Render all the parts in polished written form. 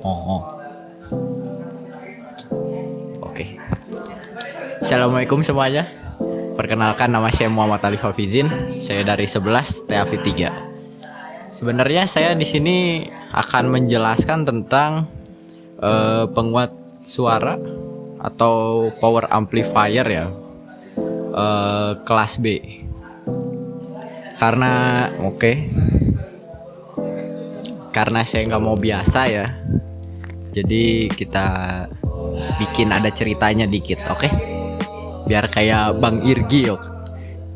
Oh, oke. Assalamualaikum semuanya. Perkenalkan, nama saya Muhammad Alif Hafizin. Saya dari 11 TAV 3. Sebenarnya saya di sini akan menjelaskan tentang penguat suara atau power amplifier ya, kelas B. Karena saya nggak mau biasa ya, jadi kita bikin ada ceritanya dikit, oke? Biar kayak Bang Irgi, yuk.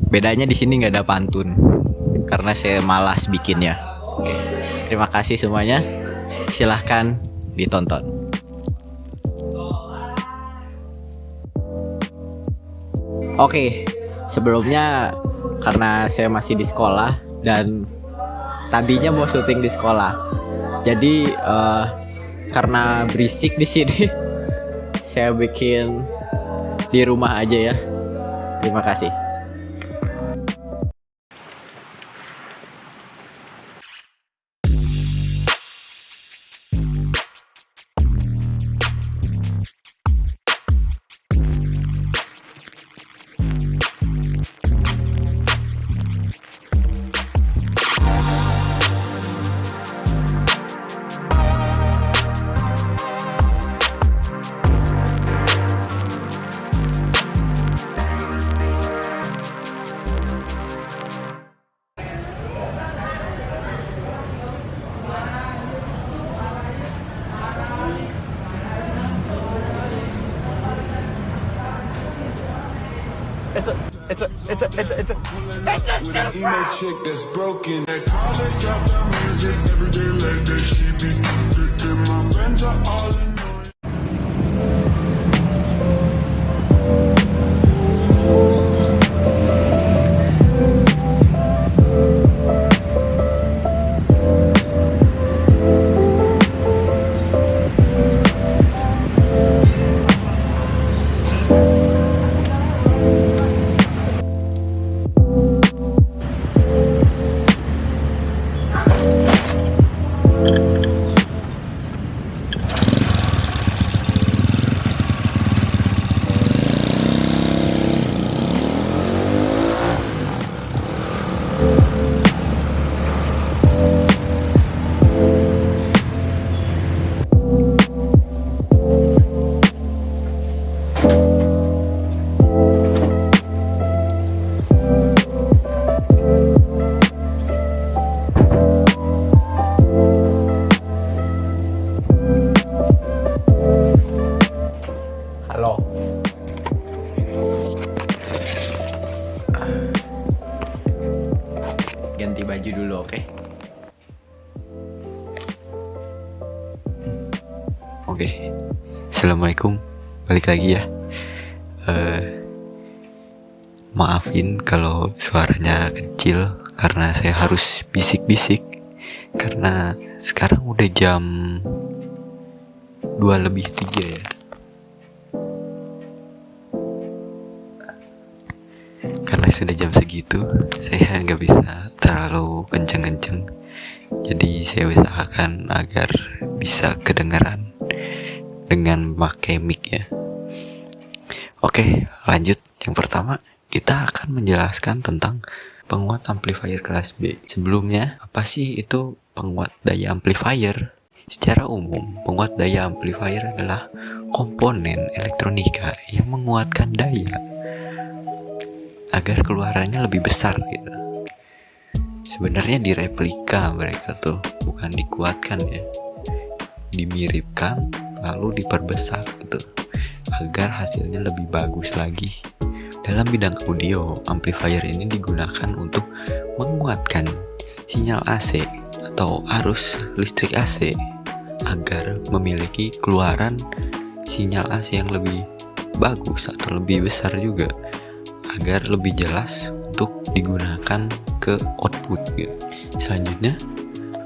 Bedanya di sini nggak ada pantun, karena saya malas bikinnya. Oke. Terima kasih semuanya. Silahkan ditonton. Oke, sebelumnya karena saya masih di sekolah dan tadinya mau syuting di sekolah, jadi karena berisik di sini, saya bikin di rumah aja ya. Terima kasih. It's a emo chick that's broken. That college drop down music every day like that. She be and my friends are all annoying. Halo. Ganti baju dulu, oke? Oke. Assalamualaikum. Balik lagi ya. Maafin kalau suaranya kecil karena saya harus bisik-bisik. Karena sekarang udah jam 2:03 ya. Karena sudah jam segitu, saya nggak bisa terlalu kenceng-kenceng. Jadi saya usahakan agar bisa kedengaran dengan memakai mic ya. Oke, lanjut. Yang pertama, kita akan menjelaskan tentang penguat amplifier kelas B. Sebelumnya, apa sih itu penguat daya amplifier? Secara umum, penguat daya amplifier adalah komponen elektronika yang menguatkan daya agar keluarannya lebih besar gitu. Sebenarnya direplika mereka tuh, bukan dikuatkan ya. Dimiripkan lalu diperbesar gitu, agar hasilnya lebih bagus lagi. Dalam bidang audio, amplifier ini digunakan untuk menguatkan sinyal AC atau arus listrik AC agar memiliki keluaran sinyal AC yang lebih bagus atau lebih besar juga, agar lebih jelas untuk digunakan ke output gitu. Selanjutnya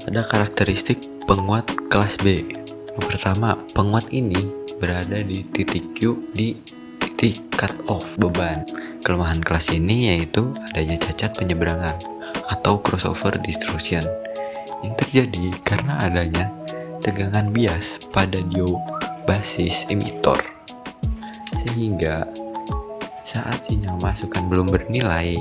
ada karakteristik penguat kelas B. Yang pertama, penguat ini berada di titik Q di titik cut off beban. Kelemahan kelas ini yaitu adanya cacat penyeberangan atau crossover distortion yang terjadi karena adanya tegangan bias pada dioda basis emitor, sehingga saat sinyal masukan belum bernilai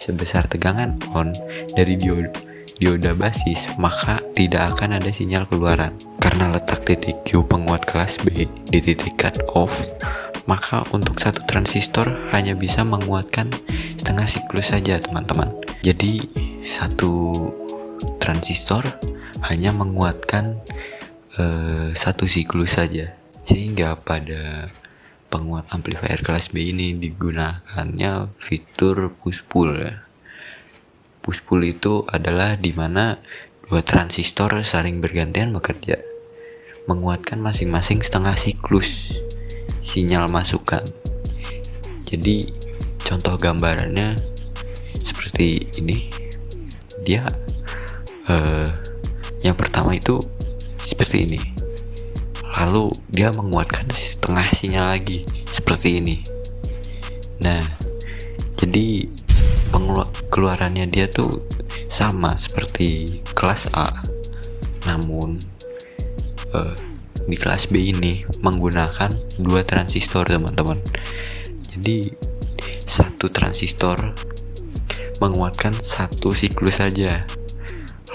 sebesar tegangan on dari dioda basis, maka tidak akan ada sinyal keluaran. Karena letak titik Q penguat kelas B di titik cut off, maka untuk satu transistor hanya bisa menguatkan setengah siklus saja, teman-teman. Jadi satu transistor hanya menguatkan satu siklus saja, sehingga pada penguat amplifier kelas B ini digunakannya fitur push pull. Push pull itu adalah dimana dua transistor saling bergantian bekerja, menguatkan masing-masing setengah siklus sinyal masukan. Jadi contoh gambarannya seperti ini. Dia yang pertama itu seperti ini, lalu dia menguatkan setengah sinyal lagi seperti ini. Nah, jadi keluarannya dia tuh sama seperti kelas A, namun di kelas B ini menggunakan dua transistor, teman-teman. Jadi satu transistor menguatkan satu siklus saja,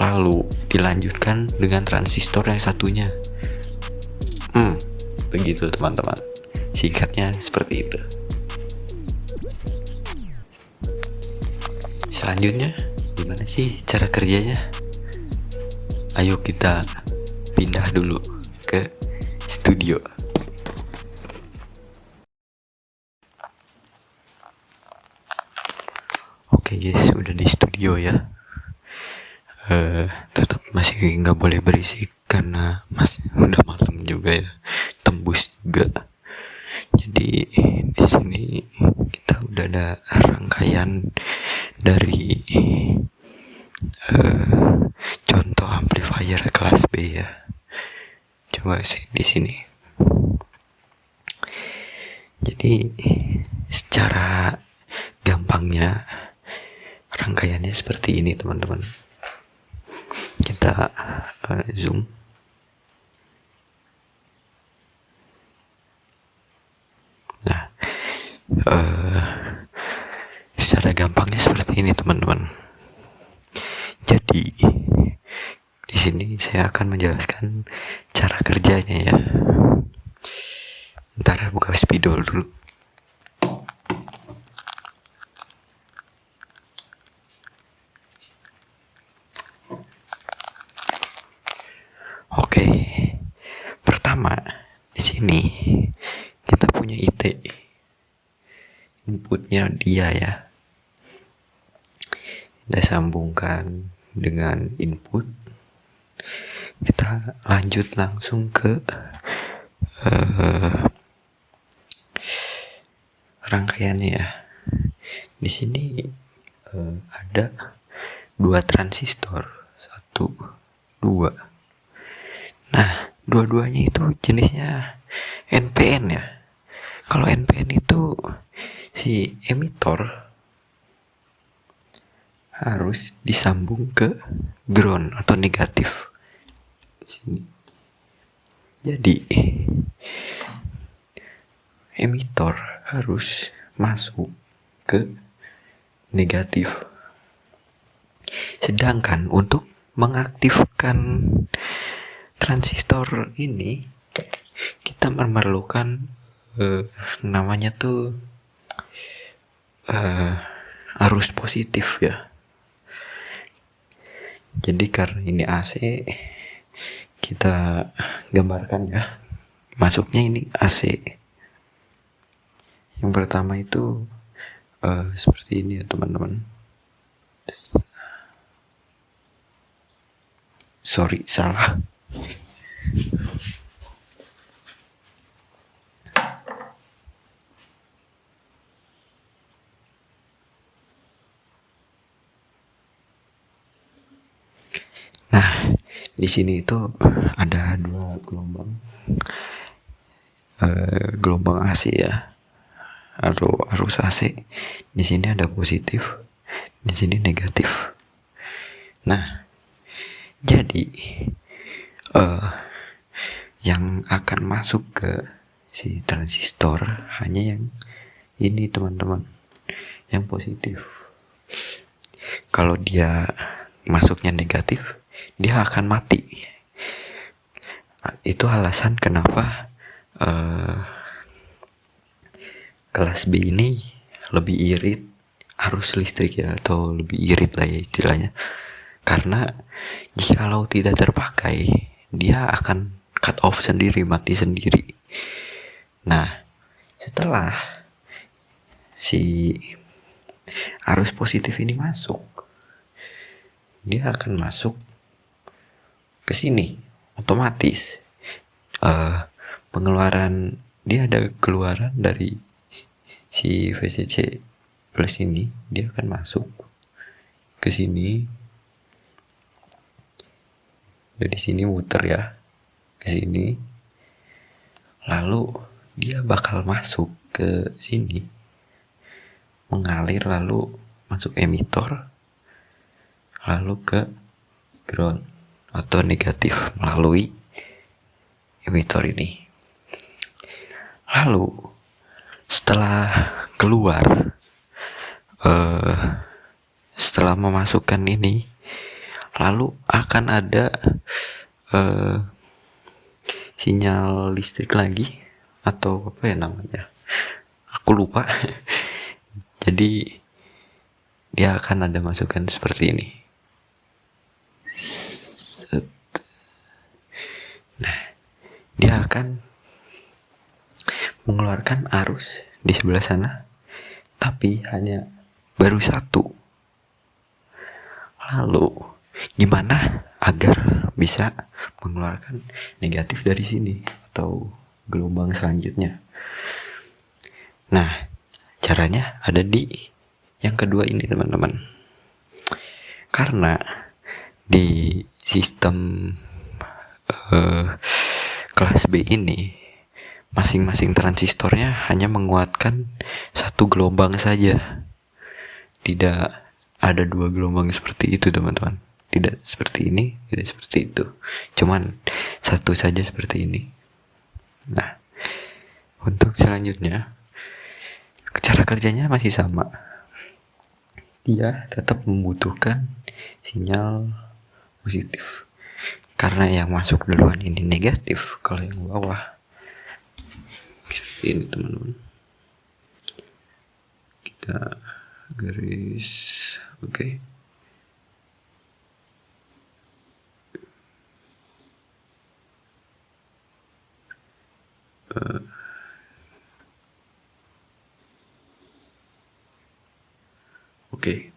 lalu dilanjutkan dengan transistor yang satunya. Begitu, teman-teman. Singkatnya seperti itu. Selanjutnya, gimana sih cara kerjanya? Ayo kita pindah dulu ke studio. Oke guys, udah di studio ya. Tetap masih nggak boleh berisik karena masih udah malam juga ya, tembus juga. Jadi di sini kita udah ada rangkaian dari contoh amplifier kelas B ya. Coba sih di sini. Jadi secara gampangnya rangkaiannya seperti ini, teman-teman. Kita zoom. Nah, secara gampangnya seperti ini, teman-teman. Jadi di sini saya akan menjelaskan cara kerjanya ya. Ntar buka spidol dulu. Oke, pertama di sini kita punya IT, inputnya dia ya. Kita sambungkan dengan input. Kita lanjut langsung ke rangkaiannya ya. Di sini ada dua transistor, 1, 2. Nah, dua-duanya itu jenisnya NPN ya. Kalau NPN itu si emitor harus disambung ke ground atau negatif. Sini. Jadi emitor harus masuk ke negatif. Sedangkan untuk mengaktifkan transistor ini kita memerlukan namanya tuh arus positif ya. Jadi karena ini AC, kita gambarkan ya, masuknya ini AC. Yang pertama itu seperti ini ya, teman-teman. Sorry, salah. Nah, di sini itu ada dua gelombang, gelombang AC ya, arus AC. Di sini ada positif, di sini negatif. Nah, jadi yang akan masuk ke si transistor hanya yang ini teman-teman, yang positif. Kalau dia masuknya negatif, dia akan mati. Itu alasan kenapa kelas B ini lebih irit arus listrik ya, atau lebih irit lah ya istilahnya. Karena jikalau tidak terpakai, dia akan cut off sendiri, mati sendiri. Nah, setelah si arus positif ini masuk, dia akan masuk ke sini otomatis. Pengeluaran, dia ada keluaran dari si VCC plus ini, dia akan masuk ke sini. Dari sini muter ya ke sini, lalu dia bakal masuk ke sini, mengalir lalu masuk emitor, lalu ke ground atau negatif melalui emitor ini. Lalu setelah keluar, setelah memasukkan ini, lalu akan ada sinyal listrik lagi, atau apa ya namanya, aku lupa. Jadi dia akan ada masukan seperti ini. Nah, dia akan mengeluarkan arus di sebelah sana, tapi hanya baru satu. Lalu gimana agar bisa mengeluarkan negatif dari sini atau gelombang selanjutnya? Nah, caranya ada di yang kedua ini teman-teman. Karena di sistem kelas B ini, masing-masing transistornya hanya menguatkan satu gelombang saja. Tidak ada dua gelombang seperti itu teman-teman. Tidak seperti ini, tidak seperti itu. Cuman satu saja seperti ini. Nah, untuk selanjutnya, cara kerjanya masih sama. Dia tetap membutuhkan sinyal positif. Karena yang masuk duluan ini negatif, kalau yang bawah seperti ini teman-teman. Kita garis, oke. Oke.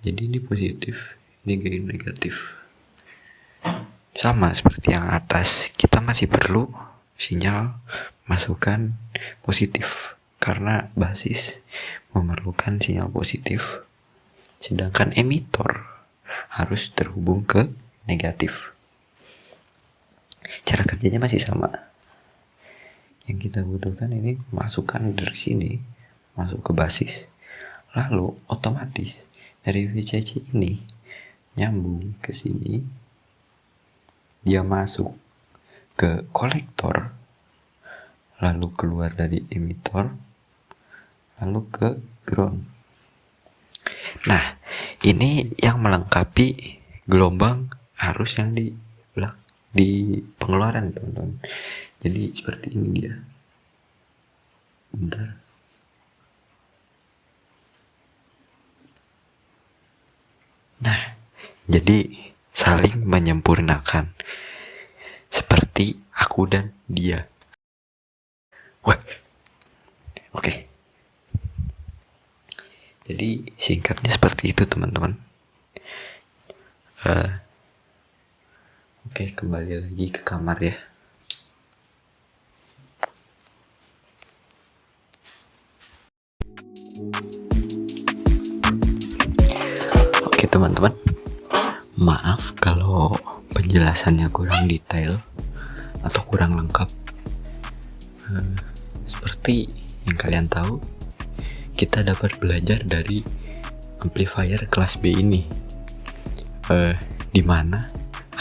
Jadi ini positif, ini gain negatif. Sama seperti yang atas, kita masih perlu sinyal masukan positif karena basis memerlukan sinyal positif, sedangkan emitor harus terhubung ke negatif. Cara kerjanya masih sama. Yang kita butuhkan ini masukan dari sini masuk ke basis, lalu otomatis dari VCC ini nyambung ke sini, dia masuk ke kolektor, lalu keluar dari emitor, lalu ke ground. Nah, ini yang melengkapi gelombang arus yang di pengeluaran teman-teman. Jadi seperti ini dia. Bentar. Nah, jadi saling menyempurnakan seperti aku dan dia. Wah, oke. Jadi singkatnya seperti itu teman-teman. Oke, kembali lagi ke kamar ya. Oke teman-teman, maaf kalau penjelasannya kurang detail atau kurang lengkap. Seperti yang kalian tahu, kita dapat belajar dari amplifier kelas B ini, di mana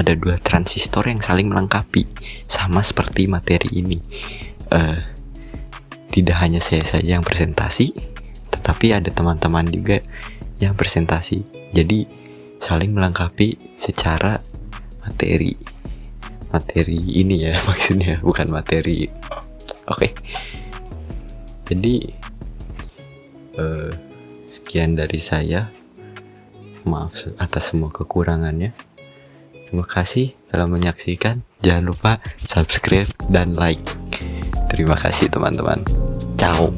ada dua transistor yang saling melengkapi, sama seperti materi ini. Tidak hanya saya saja yang presentasi, tetapi ada teman-teman juga yang presentasi. Jadi saling melengkapi secara materi ini ya maksudnya, bukan materi. Oke. Jadi sekian dari saya. Maaf atas semua kekurangannya. Terima kasih telah menyaksikan. Jangan lupa subscribe dan like. Terima kasih teman-teman. Ciao.